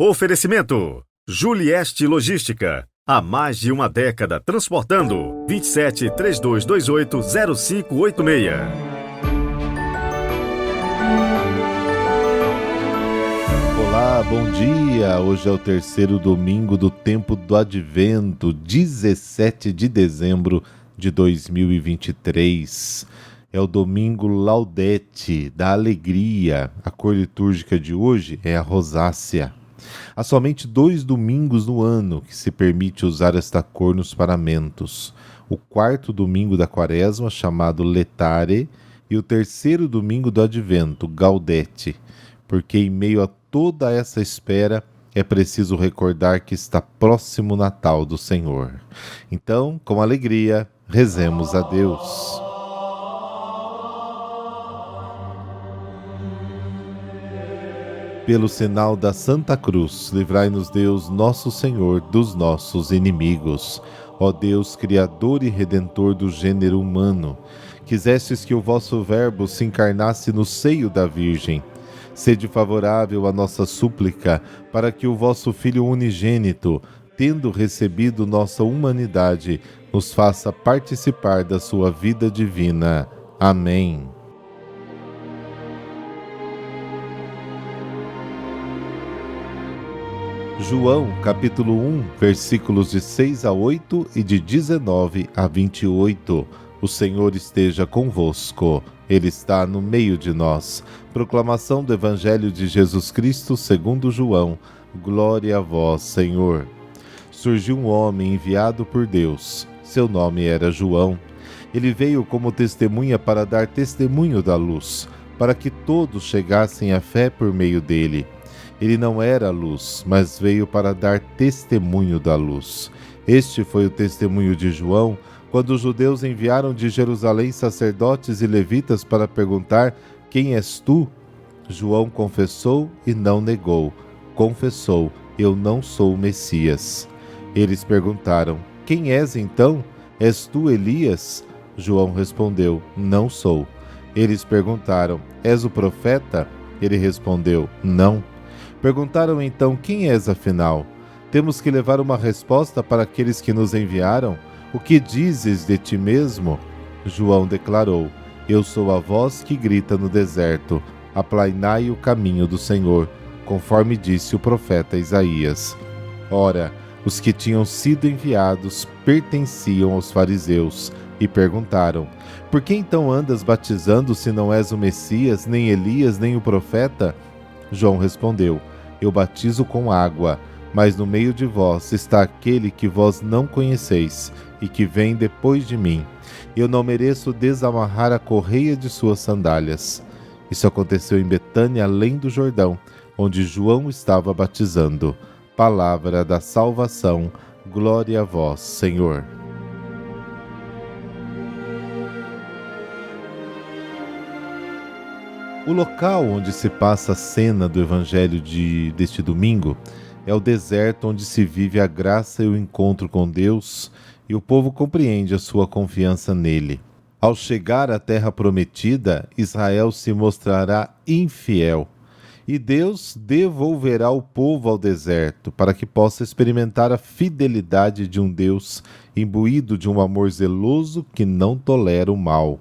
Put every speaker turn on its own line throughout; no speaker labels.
Oferecimento: Julieste Logística. Há mais de uma década transportando. 27 3228 0586.
Olá, bom dia! Hoje é o terceiro domingo do tempo do Advento, 17 de dezembro de 2023. É o domingo Laudete, da alegria. A cor litúrgica de hoje é a rosácea. Há somente 2 domingos no ano que se permite usar esta cor nos paramentos. O 4º domingo da Quaresma, chamado Letare, e o 3º domingo do Advento, Gaudete, porque em meio a toda essa espera é preciso recordar que está próximo o Natal do Senhor. Então, com alegria, rezemos a Deus. Pelo sinal da Santa Cruz, livrai-nos Deus, nosso Senhor, dos nossos inimigos. Ó Deus, Criador e Redentor do gênero humano, quisestes que o vosso Verbo se encarnasse no seio da Virgem. Sede favorável à nossa súplica, para que o vosso Filho unigênito, tendo recebido nossa humanidade, nos faça participar da sua vida divina. Amém. João, capítulo 1, versículos de 6 a 8 e de 19 a 28. O Senhor esteja convosco. Ele está no meio de nós. Proclamação do Evangelho de Jesus Cristo segundo João. Glória a vós, Senhor. Surgiu um homem enviado por Deus. Seu nome era João. Ele veio como testemunha para dar testemunho da luz, para que todos chegassem à fé por meio dele. Ele não era a luz, mas veio para dar testemunho da luz. Este foi o testemunho de João, quando os judeus enviaram de Jerusalém sacerdotes e levitas para perguntar: quem és tu? João confessou e não negou. Confessou: eu não sou o Messias. Eles perguntaram: quem és então? És tu Elias? João respondeu: não sou. Eles perguntaram: és o profeta? Ele respondeu: não. Perguntaram então: quem és afinal? Temos que levar uma resposta para aqueles que nos enviaram. O que dizes de ti mesmo? João declarou: eu sou a voz que grita no deserto, aplainai o caminho do Senhor, conforme disse o profeta Isaías. Ora, os que tinham sido enviados pertenciam aos fariseus e perguntaram: por que então andas batizando se não és o Messias, nem Elias, nem o profeta? João respondeu: eu batizo com água, mas no meio de vós está aquele que vós não conheceis e que vem depois de mim. Eu não mereço desamarrar a correia de suas sandálias. Isso aconteceu em Betânia, além do Jordão, onde João estava batizando. Palavra da salvação. Glória a vós, Senhor. O local onde se passa a cena do Evangelho deste domingo é o deserto onde se vive a graça e o encontro com Deus, e o povo compreende a sua confiança nele. Ao chegar à terra prometida, Israel se mostrará infiel, e Deus devolverá o povo ao deserto para que possa experimentar a fidelidade de um Deus imbuído de um amor zeloso que não tolera o mal.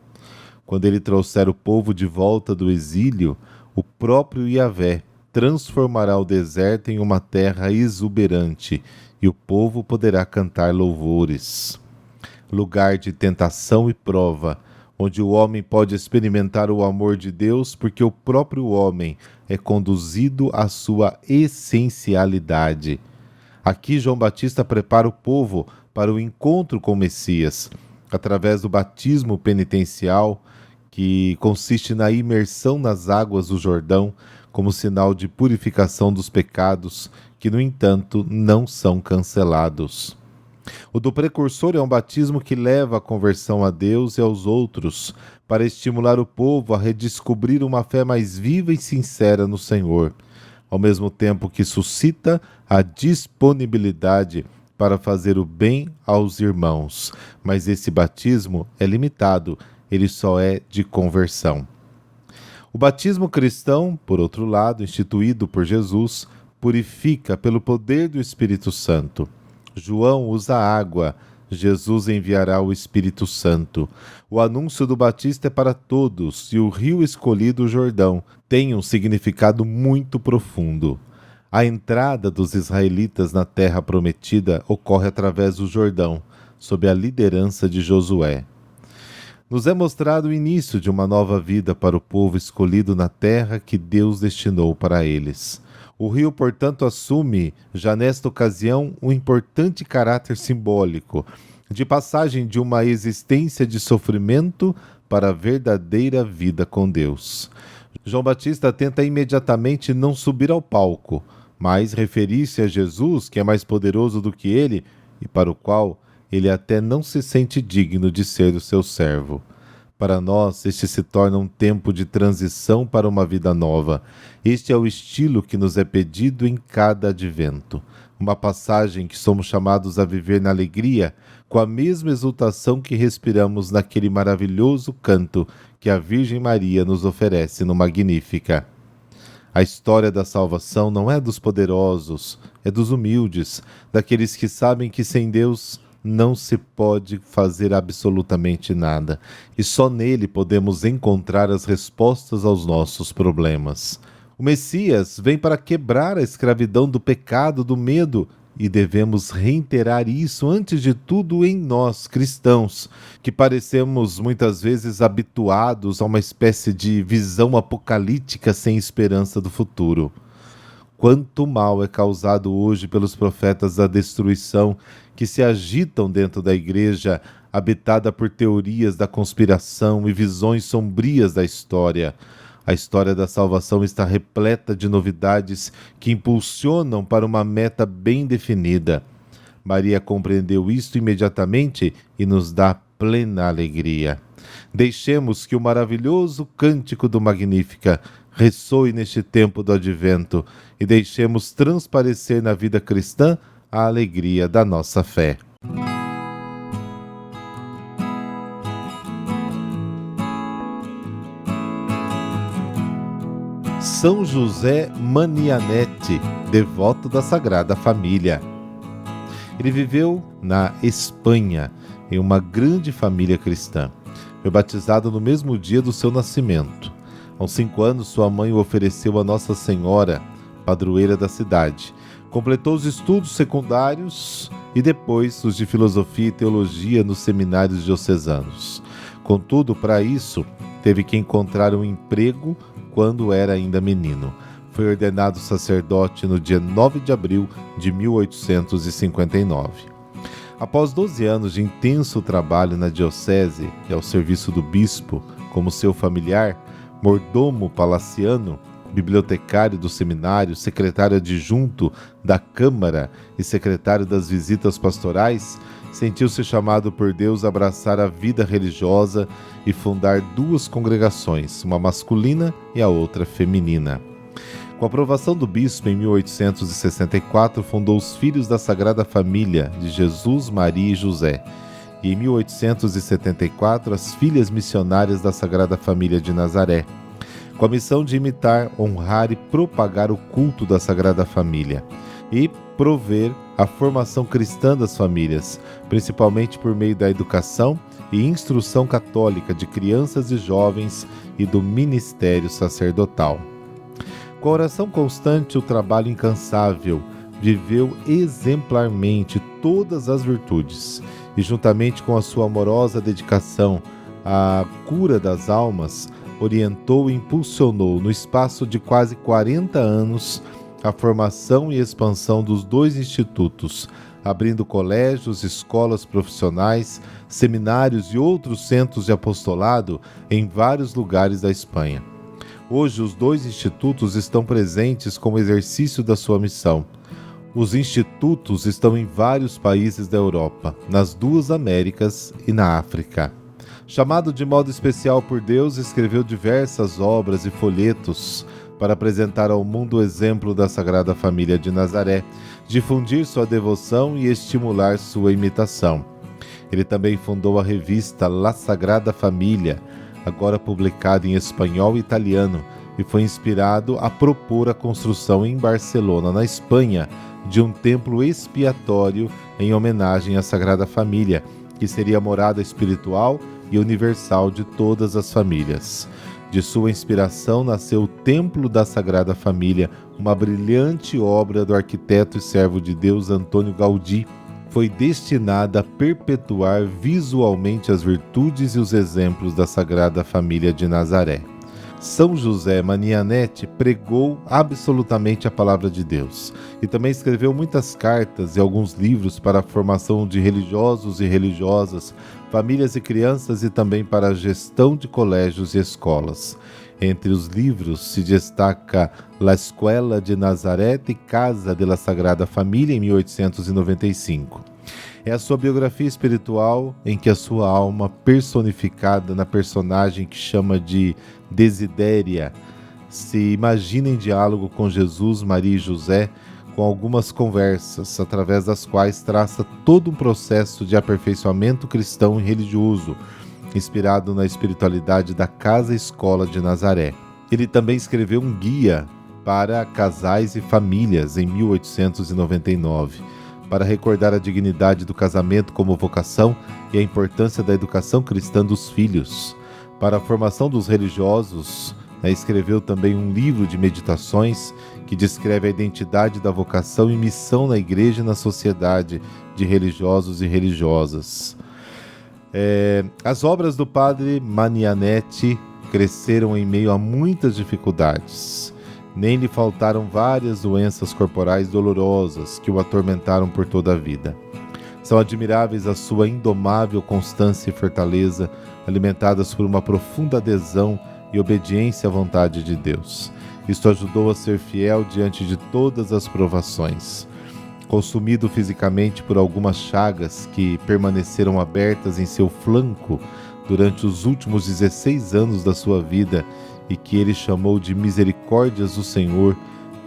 Quando ele trouxer o povo de volta do exílio, o próprio Yahvé transformará o deserto em uma terra exuberante e o povo poderá cantar louvores. Lugar de tentação e prova, onde o homem pode experimentar o amor de Deus porque o próprio homem é conduzido à sua essencialidade. Aqui João Batista prepara o povo para o encontro com o Messias, através do batismo penitencial, que consiste na imersão nas águas do Jordão como sinal de purificação dos pecados, que, no entanto, não são cancelados. O do precursor é um batismo que leva à conversão a Deus e aos outros, para estimular o povo a redescobrir uma fé mais viva e sincera no Senhor, ao mesmo tempo que suscita a disponibilidade para fazer o bem aos irmãos. Mas esse batismo é limitado, ele só é de conversão. O batismo cristão, por outro lado, instituído por Jesus, purifica pelo poder do Espírito Santo. João usa água, Jesus enviará o Espírito Santo. O anúncio do Batista é para todos e o rio escolhido, o Jordão, tem um significado muito profundo. A entrada dos israelitas na terra prometida ocorre através do Jordão, sob a liderança de Josué. Nos é mostrado o início de uma nova vida para o povo escolhido na terra que Deus destinou para eles. O rio, portanto, assume, já nesta ocasião, um importante caráter simbólico, de passagem de uma existência de sofrimento para a verdadeira vida com Deus. João Batista tenta imediatamente não subir ao palco, mas referir-se a Jesus, que é mais poderoso do que ele, e para o qual ele até não se sente digno de ser o seu servo. Para nós, este se torna um tempo de transição para uma vida nova. Este é o estilo que nos é pedido em cada advento. Uma passagem que somos chamados a viver na alegria, com a mesma exultação que respiramos naquele maravilhoso canto que a Virgem Maria nos oferece no Magnífica. A história da salvação não é dos poderosos, é dos humildes, daqueles que sabem que sem Deus não se pode fazer absolutamente nada, e só nele podemos encontrar as respostas aos nossos problemas. O Messias vem para quebrar a escravidão do pecado, do medo, e devemos reiterar isso antes de tudo em nós, cristãos, que parecemos muitas vezes habituados a uma espécie de visão apocalíptica sem esperança do futuro. Quanto mal é causado hoje pelos profetas da destruição que se agitam dentro da igreja, habitada por teorias da conspiração e visões sombrias da história. A história da salvação está repleta de novidades que impulsionam para uma meta bem definida. Maria compreendeu isto imediatamente e nos dá plena alegria. Deixemos que o maravilhoso cântico do Magnífica ressoe neste tempo do Advento e deixemos transparecer na vida cristã a alegria da nossa fé. São José Manianete, devoto da Sagrada Família. Ele viveu na Espanha, em uma grande família cristã. Foi batizado no mesmo dia do seu nascimento. Aos 5 anos, sua mãe o ofereceu a Nossa Senhora, padroeira da cidade. Completou os estudos secundários e depois os de filosofia e teologia nos seminários diocesanos. Contudo, para isso, teve que encontrar um emprego quando era ainda menino. Foi ordenado sacerdote no dia 9 de abril de 1859. Após 12 anos de intenso trabalho na diocese e ao serviço do bispo como seu familiar, mordomo palaciano, bibliotecário do seminário, secretário adjunto da Câmara e secretário das visitas pastorais, sentiu-se chamado por Deus a abraçar a vida religiosa e fundar 2 congregações, uma masculina e a outra feminina. Com a aprovação do bispo, em 1864, fundou os Filhos da Sagrada Família de Jesus, Maria e José, e em 1874 as Filhas Missionárias da Sagrada Família de Nazaré, com a missão de imitar, honrar e propagar o culto da Sagrada Família e prover a formação cristã das famílias, principalmente por meio da educação e instrução católica de crianças e jovens e do ministério sacerdotal. Com a oração constante e o trabalho incansável, viveu exemplarmente todas as virtudes e, juntamente com a sua amorosa dedicação à cura das almas, orientou e impulsionou no espaço de quase 40 anos a formação e expansão dos 2 institutos, abrindo colégios, escolas profissionais, seminários e outros centros de apostolado em vários lugares da Espanha. Hoje, os 2 institutos estão presentes como exercício da sua missão. Os institutos estão em vários países da Europa, nas 2 Américas e na África. Chamado de modo especial por Deus, escreveu diversas obras e folhetos para apresentar ao mundo o exemplo da Sagrada Família de Nazaré, difundir sua devoção e estimular sua imitação. Ele também fundou a revista La Sagrada Família, agora publicada em espanhol e italiano, e foi inspirado a propor a construção em Barcelona, na Espanha, de um templo expiatório em homenagem à Sagrada Família, que seria a morada espiritual e universal de todas as famílias. De sua inspiração nasceu o Templo da Sagrada Família, uma brilhante obra do arquiteto e servo de Deus Antônio Gaudí. Foi destinada a perpetuar visualmente as virtudes e os exemplos da Sagrada Família de Nazaré. São José Marianetti pregou absolutamente a palavra de Deus e também escreveu muitas cartas e alguns livros para a formação de religiosos e religiosas, famílias e crianças e também para a gestão de colégios e escolas. Entre os livros se destaca La Escuela de Nazaret e Casa de la Sagrada Família, em 1895. É a sua biografia espiritual em que a sua alma, personificada na personagem que chama de Desidéria, se imagina em diálogo com Jesus, Maria e José, com algumas conversas, através das quais traça todo um processo de aperfeiçoamento cristão e religioso, inspirado na espiritualidade da Casa-Escola de Nazaré. Ele também escreveu um guia para casais e famílias em 1899, para recordar a dignidade do casamento como vocação e a importância da educação cristã dos filhos. Para a formação dos religiosos, escreveu também um livro de meditações que descreve a identidade da vocação e missão na igreja e na sociedade de religiosos e religiosas. As obras do padre Marianetti cresceram em meio a muitas dificuldades. Nem lhe faltaram várias doenças corporais dolorosas que o atormentaram por toda a vida. São admiráveis a sua indomável constância e fortaleza, alimentadas por uma profunda adesão e obediência à vontade de Deus. Isto ajudou a ser fiel diante de todas as provações. Consumido fisicamente por algumas chagas que permaneceram abertas em seu flanco durante os últimos 16 anos da sua vida e que ele chamou de Misericórdias do Senhor,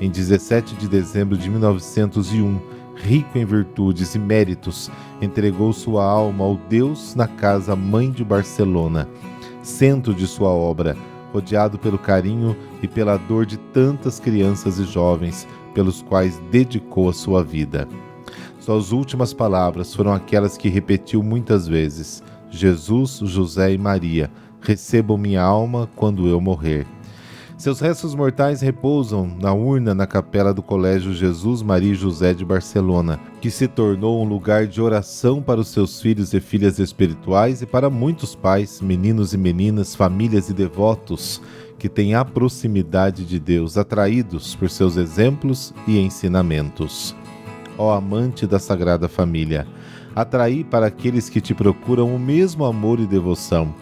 em 17 de dezembro de 1901, rico em virtudes e méritos, entregou sua alma ao Deus na Casa Mãe de Barcelona, centro de sua obra, rodeado pelo carinho e pela dor de tantas crianças e jovens, pelos quais dedicou a sua vida. Suas últimas palavras foram aquelas que repetiu muitas vezes: Jesus, José e Maria, recebam minha alma quando eu morrer. Seus restos mortais repousam na urna na capela do Colégio Jesus, Maria e José de Barcelona, que se tornou um lugar de oração para os seus filhos e filhas espirituais e para muitos pais, meninos e meninas, famílias e devotos que têm a proximidade de Deus, atraídos por seus exemplos e ensinamentos. Ó amante da Sagrada Família, atraí para aqueles que te procuram o mesmo amor e devoção.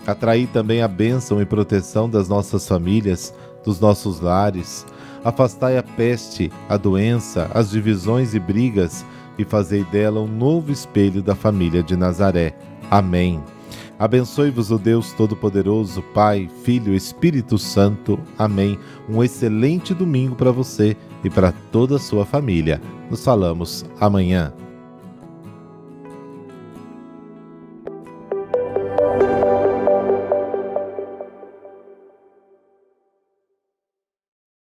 Atraí também a bênção e proteção das nossas famílias, dos nossos lares. Afastai a peste, a doença, as divisões e brigas e fazei dela um novo espelho da família de Nazaré. Amém. Abençoe-vos o Deus Todo-Poderoso, Pai, Filho e Espírito Santo. Amém. Um excelente domingo para você e para toda a sua família. Nos falamos amanhã.